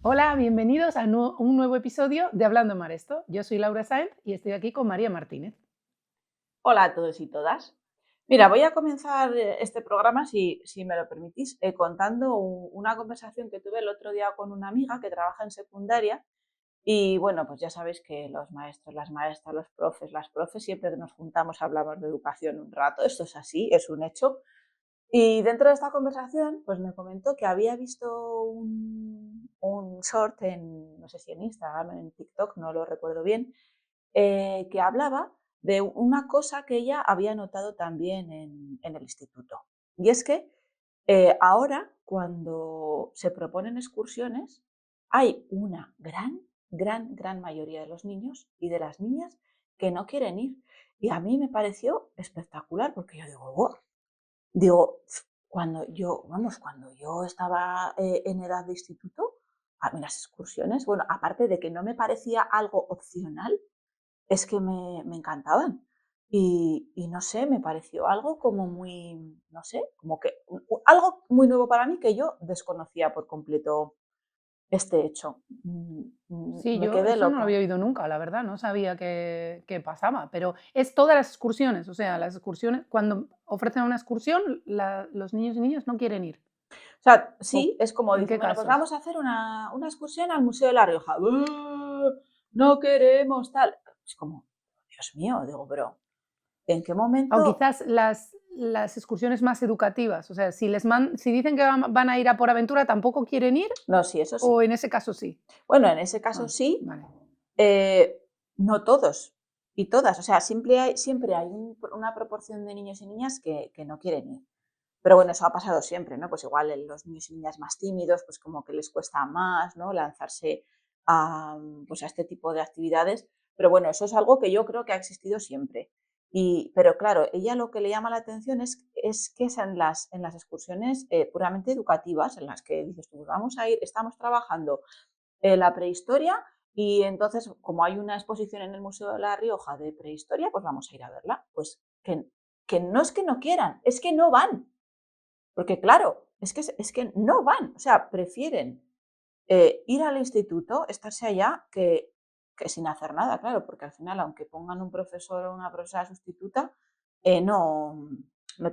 Hola, bienvenidos a un nuevo episodio de Hablando Mar Esto. Yo soy Laura Sáenz y estoy aquí con María Martínez. Hola a todos y todas. Mira, voy a comenzar este programa, si me lo permitís, contando una conversación que tuve el otro día con una amiga que trabaja en secundaria. Y bueno, pues ya sabéis que los maestros, las maestras, los profes, las profes, siempre que nos juntamos hablamos de educación un rato. Esto es así, es un hecho. Y dentro de esta conversación, pues me comentó que había visto un short en, no sé si en Instagram, en TikTok, no lo recuerdo bien, que hablaba de una cosa que ella había notado también en el instituto. Y es que ahora, cuando se proponen excursiones, hay una gran mayoría de los niños y de las niñas que no quieren ir. Y a mí me pareció espectacular porque yo digo, "Buah". Digo, cuando yo estaba en edad de instituto, a mí las excursiones, bueno, aparte de que no me parecía algo opcional, es que me encantaban. Y no sé, me pareció algo como muy, no sé, como que algo muy nuevo para mí que yo desconocía por completo este hecho. Sí, Me yo quedé eso no lo loca. había oído nunca, la verdad, no sabía que pasaba, pero es todas las excursiones, o sea, las excursiones, cuando ofrecen una excursión, los niños y niñas no quieren ir. O sea, ¿O sí, es como en qué dicen, bueno, pues casos? vamos a hacer una excursión al Museo de La Rioja. "¡Ah! No queremos tal". Es como, Dios mío, digo, pero ¿en qué O momento? quizás las excursiones más educativas, o sea, si dicen que van a ir a por aventura, ¿tampoco quieren ir? No, sí, eso sí. ¿O en ese caso sí? Bueno, en ese caso Ah, sí, vale. no todos y todas. O sea, siempre hay una proporción de niños y niñas que no quieren ir. Pero bueno, eso ha pasado siempre, ¿no? Pues igual los niños y niñas más tímidos, pues como que les cuesta más, ¿no? Lanzarse pues a este tipo de actividades. Pero bueno, eso es algo que yo creo que ha existido siempre. Pero claro, ella lo que le llama la atención es que es en las excursiones puramente educativas, en las que dices tú, "Pues vamos a ir, estamos trabajando la prehistoria y entonces, como hay una exposición en el Museo de La Rioja de prehistoria, pues vamos a ir a verla". Pues que no es que no quieran, es que no van. Porque claro, es que no van, o sea, prefieren ir al instituto, estarse allá, que sin hacer nada, claro, porque al final, aunque pongan un profesor o una profesora sustituta, no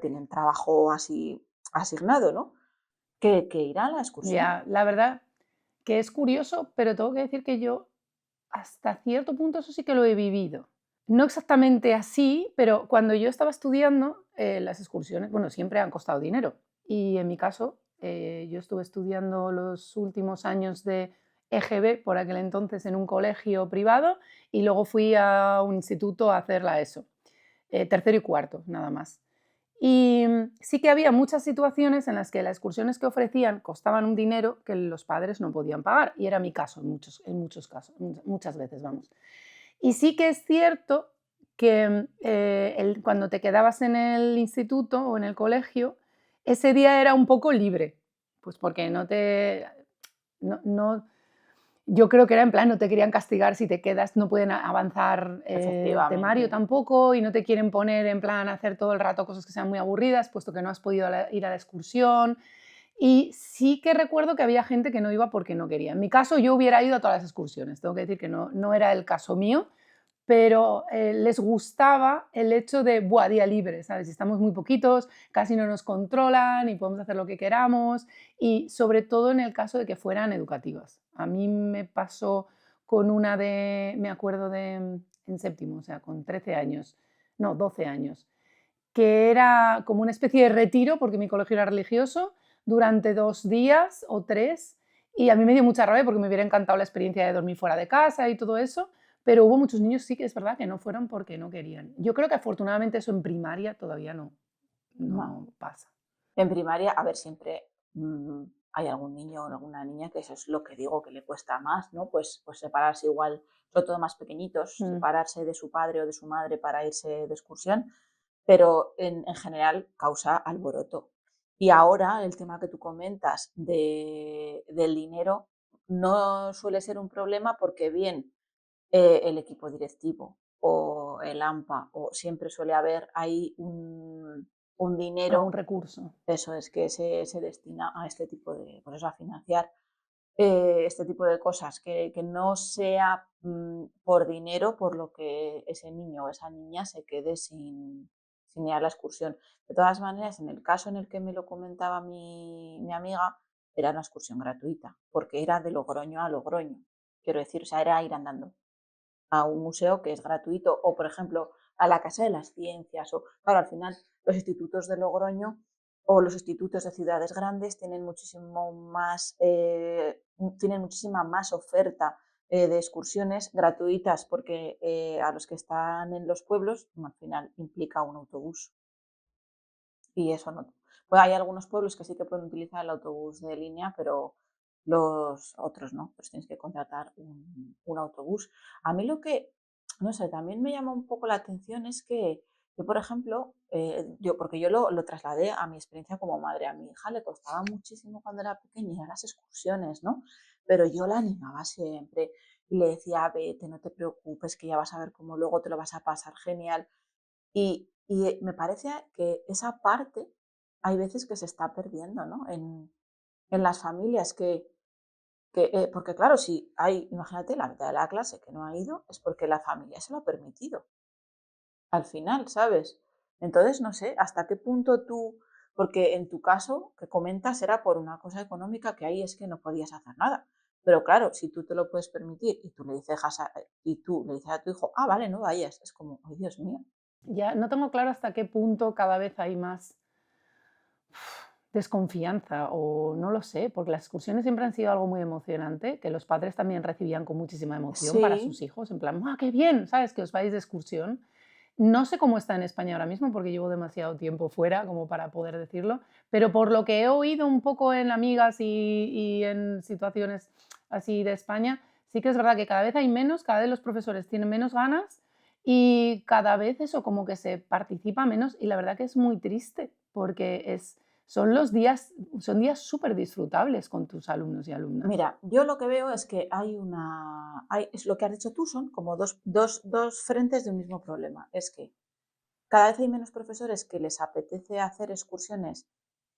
tienen trabajo así asignado, ¿no? Que irán a la excursión. Ya, la verdad que es curioso, pero tengo que decir que yo hasta cierto punto eso sí que lo he vivido. No exactamente así, pero cuando yo estaba estudiando, las excursiones, bueno, siempre han costado dinero. Y en mi caso, yo estuve estudiando los últimos años de EGB por aquel entonces en un colegio privado y luego fui a un instituto a hacer la ESO, tercero y cuarto, nada más. Y sí que había muchas situaciones en las que las excursiones que ofrecían costaban un dinero que los padres no podían pagar, y era mi caso en muchos casos, muchas veces, vamos. Y sí que es cierto que cuando te quedabas en el instituto o en el colegio, ese día era un poco libre, pues porque no, yo creo que era en plan, no te querían castigar si te quedas, no pueden avanzar temario Efectivamente. tampoco y no te quieren poner en plan a hacer todo el rato cosas que sean muy aburridas, puesto que no has podido ir a la excursión. Y sí que recuerdo que había gente que no iba porque no quería. En mi caso, yo hubiera ido a todas las excursiones. Tengo que decir que no era el caso mío, pero les gustaba el hecho de, buah, día libre, ¿sabes? Estamos muy poquitos, casi no nos controlan y podemos hacer lo que queramos, y sobre todo en el caso de que fueran educativas. A mí me pasó con una me acuerdo en séptimo, o sea, con 13 años, no, 12 años, que era como una especie de retiro, porque mi colegio era religioso, durante 2 días o 3, y a mí me dio mucha rabia porque me hubiera encantado la experiencia de dormir fuera de casa y todo eso, pero hubo muchos niños, sí que es verdad, que no fueron porque no querían. Yo creo que afortunadamente eso en primaria todavía No. no pasa. En primaria, a ver, siempre hay algún niño o alguna niña que eso es lo que digo, que le cuesta más, ¿no? Pues separarse igual, sobre todo más pequeñitos, Mm. separarse de su padre o de su madre para irse de excursión, pero en general causa alboroto. Y ahora el tema que tú comentas del dinero no suele ser un problema porque bien el equipo directivo o el AMPA o siempre suele haber ahí un Algún dinero. recurso. Eso es que se destina a este tipo de, pues eso, a financiar. este tipo de cosas, que no sea por dinero por lo que ese niño o esa niña se quede sin ir a la excursión. De todas maneras, en el caso en el que me lo comentaba mi amiga, era una excursión gratuita, porque era de Logroño a Logroño. Quiero decir, o sea, era ir andando a un museo que es gratuito, o por ejemplo, a la Casa de las Ciencias, o claro, al final los institutos de Logroño o los institutos de ciudades grandes tienen tienen muchísima más oferta de excursiones gratuitas, porque a los que están en los pueblos, al final implica un autobús. Y eso no. Pues hay algunos pueblos que sí que pueden utilizar el autobús de línea, pero los otros no, pues tienes que contratar un autobús. A mí lo que, no sé, también me llama un poco la atención es que yo, por ejemplo, porque yo lo trasladé a mi experiencia como madre. A mi hija le costaba muchísimo cuando era pequeña ir a las excursiones, ¿no? Pero yo la animaba siempre y le decía, vete, no te preocupes, que ya vas a ver cómo luego te lo vas a pasar genial. Y me parece que esa parte hay veces que se está perdiendo, ¿no? En las familias porque claro, si hay, imagínate, la mitad de la clase que no ha ido, es porque la familia se lo ha permitido, al final, ¿sabes? Entonces, no sé, hasta qué punto tú, porque en tu caso, que comentas, era por una cosa económica que ahí es que no podías hacer nada. Pero claro, si tú te lo puedes permitir y tú le dices a tu hijo, ah, vale, no vayas, es como, ay, Dios mío. Ya no tengo claro hasta qué punto cada vez hay más desconfianza o no lo sé, porque las excursiones siempre han sido algo muy emocionante, que los padres también recibían con muchísima emoción para Sí, sus hijos, en plan, ¡ah, qué bien! ¿Sabes? Que os vais de excursión. No sé cómo está en España ahora mismo, porque llevo demasiado tiempo fuera como para poder decirlo, pero por lo que he oído un poco en amigas y en situaciones así de España, sí que es verdad que cada vez hay menos, cada vez los profesores tienen menos ganas y cada vez eso como que se participa menos y la verdad que es muy triste porque son los días, son días súper disfrutables con tus alumnos y alumnas. mira, yo lo que veo es que es lo que has dicho tú, son como dos frentes de un mismo problema. Es que cada vez hay menos profesores que les apetece hacer excursiones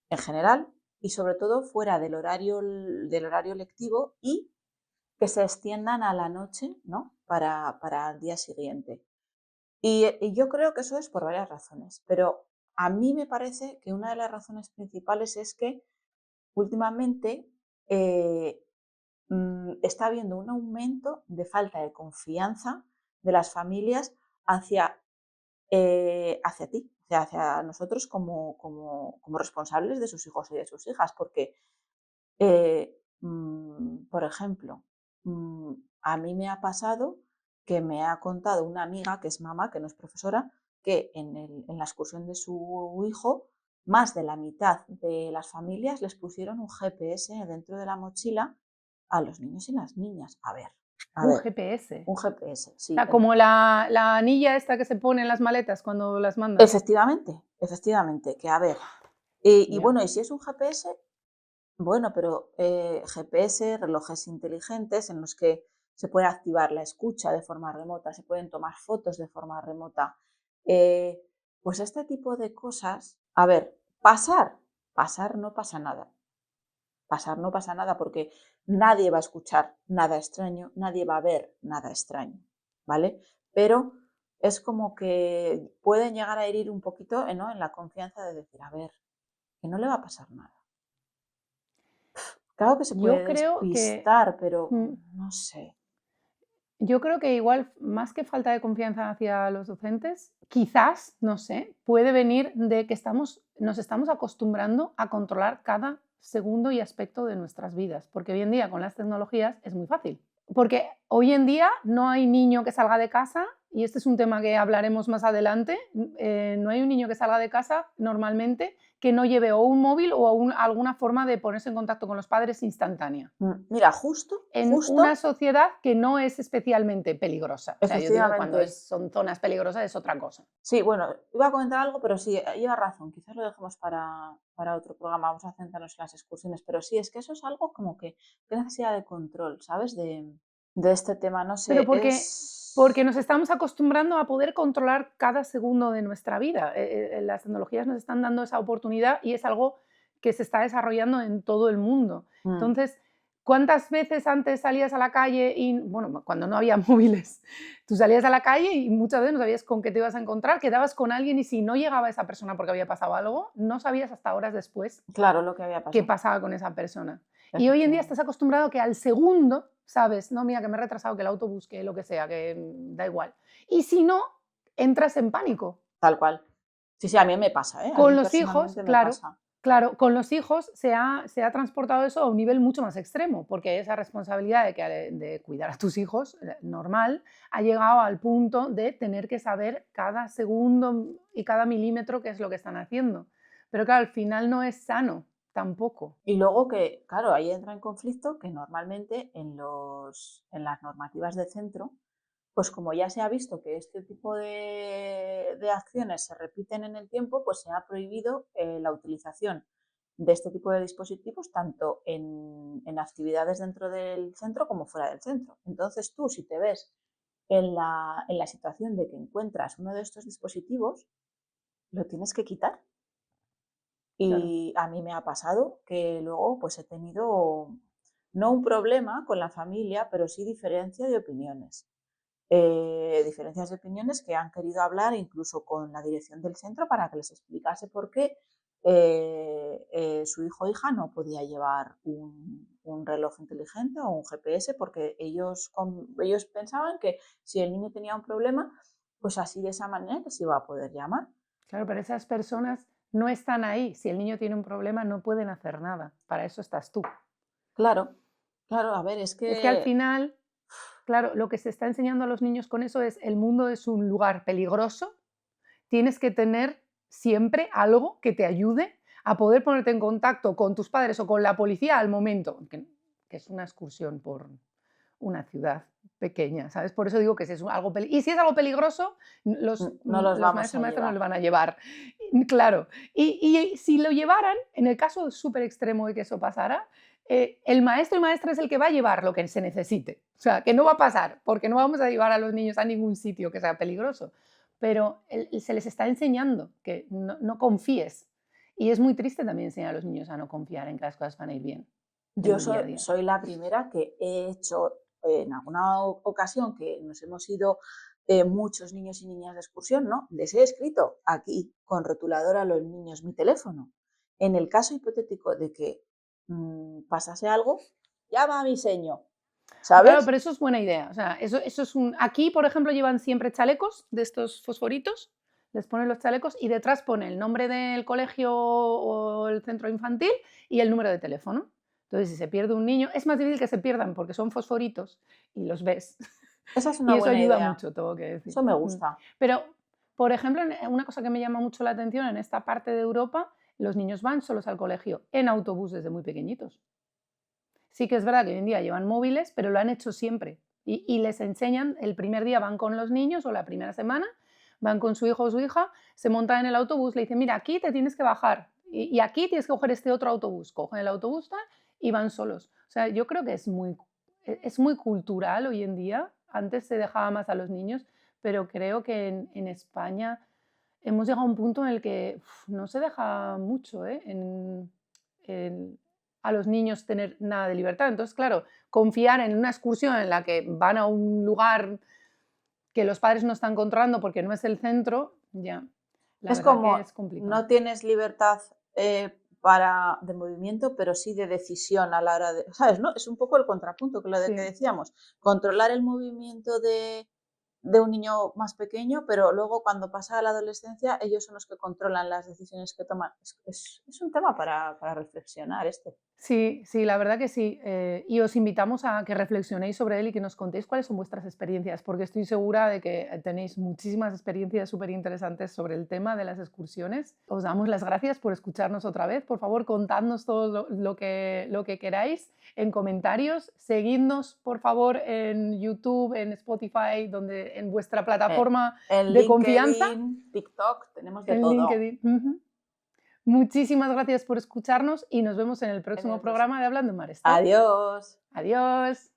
en general y sobre todo fuera del horario lectivo y que se extiendan a la noche, ¿no? Para el día siguiente. Y yo creo que eso es por varias razones, pero a mí me parece que una de las razones principales es que últimamente eh, está habiendo un aumento de falta de confianza de las familias hacia, hacia ti, o sea, hacia nosotros como responsables de sus hijos y de sus hijas, porque, por ejemplo, a mí me ha pasado que me ha contado una amiga que es mamá, que no es profesora, que en la excursión de su hijo, más de la mitad de las familias les pusieron un GPS dentro de la mochila a los niños y las niñas. A Un ver, GPS. un GPS, O sí. sea, como la anilla esta que se pone en las maletas cuando las mandas. Efectivamente, que a ver. Y Ya. bueno, y si es un GPS, bueno, pero GPS, relojes inteligentes en los que se puede activar la escucha de forma remota, se pueden tomar fotos de forma remota. eh, pues este tipo de cosas, a ver, pasar no pasa nada. Pasar no pasa nada porque nadie va a escuchar nada extraño, nadie va a ver nada extraño, ¿vale? Pero es como que pueden llegar a herir un poquito, ¿no? En la confianza de decir, a ver, que no le va a pasar nada. Claro que se Yo puede creo que despistar, pero mm, no sé. yo creo que igual, más que falta de confianza hacia los docentes, quizás, no sé, puede venir de que nos estamos acostumbrando a controlar cada segundo y aspecto de nuestras vidas, porque hoy en día con las tecnologías es muy fácil. Porque hoy en día no hay niño que salga de casa, y este es un tema que hablaremos más adelante, no hay un niño que salga de casa normalmente que no lleve o un móvil o alguna forma de ponerse en contacto con los padres instantánea Mira, justo, en una justo, sociedad que no es especialmente peligrosa. O sea, yo digo que cuando efectivamente. son zonas peligrosas es otra cosa. Sí, bueno, iba a comentar algo, pero sí, lleva razón. Quizás lo dejemos para otro programa. Vamos a centrarnos en las excursiones. Pero sí, es que eso es algo como que qué necesidad de control, ¿sabes? De este tema. No Pero sé, porque nos estamos acostumbrando a poder controlar cada segundo de nuestra vida. Las tecnologías nos están dando esa oportunidad y es algo que se está desarrollando en todo el mundo. Mm, Entonces, ¿Cuántas veces antes salías a la calle y, bueno, cuando no había móviles, tú salías a la calle y muchas veces no sabías con qué te ibas a encontrar, quedabas con alguien y si no llegaba esa persona porque había pasado algo, no sabías hasta horas después Claro, lo que había qué pasado. pasaba con esa persona. Y hoy en día estás Efectivamente. acostumbrado que al segundo sabes, no, mira, que me he retrasado, que el autobús, que lo que sea, que da igual. Y si no, entras en pánico. Tal cual. Sí, sí, a mí me pasa, ¿eh? A Con mí los hijos, personalmente me claro, pasa. claro, con los hijos se ha transportado eso a un nivel mucho más extremo, porque esa responsabilidad de cuidar a tus hijos, normal, ha llegado al punto de tener que saber cada segundo y cada milímetro qué es lo que están haciendo. Pero claro, al final no es sano tampoco. Y luego que, claro, ahí entra en conflicto que normalmente en las normativas de centro, pues como ya se ha visto que este tipo de acciones se repiten en el tiempo, pues se ha prohibido la utilización de este tipo de dispositivos tanto en actividades dentro del centro como fuera del centro. Entonces tú, si te ves en la situación de que encuentras uno de estos dispositivos, lo tienes que quitar. Claro, Y a mí me ha pasado que luego pues he tenido no un problema con la familia, pero sí diferencia de opiniones. Diferencias de opiniones que han querido hablar incluso con la dirección del centro para que les explicase por qué su hijo o hija no podía llevar un reloj inteligente o un GPS porque ellos pensaban que si el niño tenía un problema, pues así de esa manera se iba a poder llamar. claro, pero esas personas no están ahí. Si el niño tiene un problema, no pueden hacer nada. Para eso estás tú. Claro, claro, a ver, es Es que al que final, claro, lo que se está enseñando a los niños con eso es el mundo es un lugar peligroso, tienes que tener siempre algo que te ayude a poder ponerte en contacto con tus padres o con la policía al momento, que es una excursión por una ciudad pequeña, ¿sabes? Por eso digo que si es algo y si es algo peligroso, no los los vamos maestros y a maestras no llevar. le van a llevar. Claro, y si lo llevaran, en el caso súper extremo de que eso pasara, el maestro y maestra es el que va a llevar lo que se necesite. O sea, que no va a pasar, porque no vamos a llevar a los niños a ningún sitio que sea peligroso. Pero se les está enseñando que no confíes. Y es muy triste también enseñar a los niños a no confiar en que las cosas van a ir bien en Yo el día a día. soy la primera que he hecho en alguna ocasión que nos hemos ido muchos niños y niñas de excursión, ¿no? Les he escrito aquí con rotulador a los niños mi teléfono. En el caso hipotético de que pasase algo, llama a mi seño, Claro, ¿sabes? pero eso es buena idea. O sea, eso es un. Aquí, por ejemplo, llevan siempre chalecos de estos fosforitos, les ponen los chalecos y detrás pone el nombre del colegio o el centro infantil y el número de teléfono. Entonces, si se pierde un niño, es más difícil que se pierdan porque son fosforitos y los ves. Esa es Y una eso buena ayuda idea. mucho, tengo que decir. Eso me Mm. gusta. Pero, por ejemplo, una cosa que me llama mucho la atención en esta parte de Europa, los niños van solos al colegio en autobús desde muy pequeñitos. Sí que es verdad que hoy en día llevan móviles, pero lo han hecho siempre. Y les enseñan, el primer día van con los niños o la primera semana, van con su hijo o su hija, se montan en el autobús, le dicen, mira, aquí te tienes que bajar y aquí tienes que coger este otro autobús. Cogen el autobús tal, y van solos. O sea, yo creo que es muy cultural hoy en día. Antes se dejaba más a los niños, pero creo que en España hemos llegado a un punto en el que no se deja mucho, ¿eh? En- a los niños tener nada de libertad. Entonces, claro, confiar en una excursión en la que van a un lugar que los padres no están controlando porque no es el centro, ya, la Es verdad que como es complicado. no tienes libertad de movimiento, pero sí de decisión a la hora de, ¿sabes? ¿No? Es un poco el contrapunto que lo de que Sí. decíamos, controlar el movimiento de un niño más pequeño, pero luego cuando pasa a la adolescencia, ellos son los que controlan las decisiones que toman. Es un tema para reflexionar este. Sí, sí, la verdad que sí. Y os invitamos a que reflexionéis sobre él y que nos contéis cuáles son vuestras experiencias, porque estoy segura de que tenéis muchísimas experiencias súper interesantes sobre el tema de las excursiones. Os damos las gracias por escucharnos otra vez. Por favor, contadnos todo lo que queráis en comentarios. Seguidnos, por favor, en YouTube, en Spotify, en vuestra Eh, plataforma en de confianza, LinkedIn, TikTok, tenemos de en todo. LinkedIn. Ujú. Muchísimas gracias por escucharnos y nos vemos en el En próximo el próximo. programa de Hablando en Mar, Esther. Adiós. Adiós.